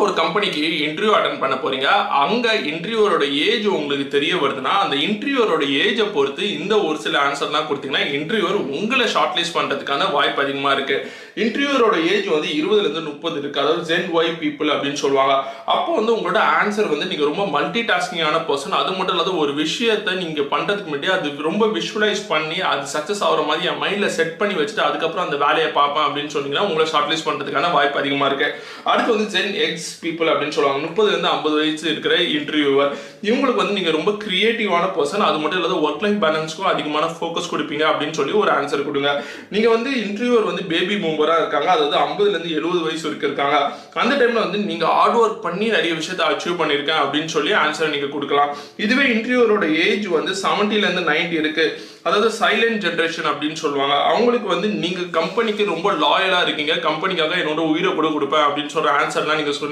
ஒரு கம்பெனிக்கு interview attend பண்ண போறீங்க. அங்க இன்டர்வியூரோட ஏஜ் உங்களுக்கு தெரிய வருதுன்னா அந்த இன்டர்வியூரோட ஏஜை பொறுத்து இந்த ஒரு சில ஆன்சர்லாம் கொடுத்தீங்கன்னா இன்டர்வியூர் உங்களை ஷார்ட் லிஸ்ட் பண்றதுக்கான வாய்ப்பு அதிகமா இருக்கு. இன்டர்வியூரோட ஏஜ் வந்து 20ல இருந்து 30 இருக்கு. அதாவது ஜென் ஒய் பீப்புள் அப்படின்னு சொல்லுவாங்க. அப்போ வந்து உங்களோட ஆன்சர் வந்து நீங்க ரொம்ப மல்டி டாஸ்கிங்கான பர்சன். அது மட்டும் இல்லாத ஒரு விஷயத்தை நீங்க பண்றதுக்கு முன்னாடி அது ரொம்ப விஷுவலைஸ் பண்ணி அது சக்சஸ் ஆகிற மாதிரி என் மைண்ட்ல செட் பண்ணி வச்சுட்டு அதுக்கப்புறம் அந்த வேலையை பார்ப்பேன் அப்படின்னு சொன்னீங்கன்னா உங்களை ஷார்ட் லிஸ்ட் பண்றதுக்கான வாய்ப்பு அதிகமா இருக்கு. அடுத்து வந்து ஜென் எக்ஸ் பீப்புள் அப்படின்னு சொல்லுவாங்க. 30ல இருந்து 50 வயசு இருக்கிற இன்டர்வியூவர். இவங்களுக்கு வந்து நீங்க ரொம்ப கிரியேட்டிவான பர்சன். அது மட்டும் இல்லாத ஒர்க் லைஃப் பேலன்ஸ்க்கும் அதிகமான ஃபோக்கஸ் கொடுப்பீங்க அப்படின்னு சொல்லி ஒரு ஆன்சர் கொடுங்க. நீங்க வந்து இன்டர்வியூவர் வந்து பேபி பூமரா இருக்காங்க. அதாவது 50ல இருந்து 70 வயசு வரைக்கும் இருக்காங்க. அந்த டைம்ல வந்து நீங்க ஹார்ட் ஒர்க் பண்ணி நிறைய விஷயத்தை அச்சீவ் பண்ணிருக்கேன் அப்படின்னு சொல்லி ஆன்சர் நீங்க கொடுக்கலாம். இதுவே இன்டர்வியூரோட ஏஜ் வந்து 70ல இருந்து 90 இருக்கு. அதாவது சைலண்ட் ஜெனரேஷன் அப்படின்னு சொல்லுவாங்க. அவங்களுக்கு வந்து நீங்க கம்பெனிக்கு ரொம்ப லாயலா இருக்கீங்க, கம்பெனிக்காக என்னோட உயிரை கூட கொடுப்பேன் அப்படின்னு சொல்ற ஆன்சர்லாம் நீங்க சொன்னீங்க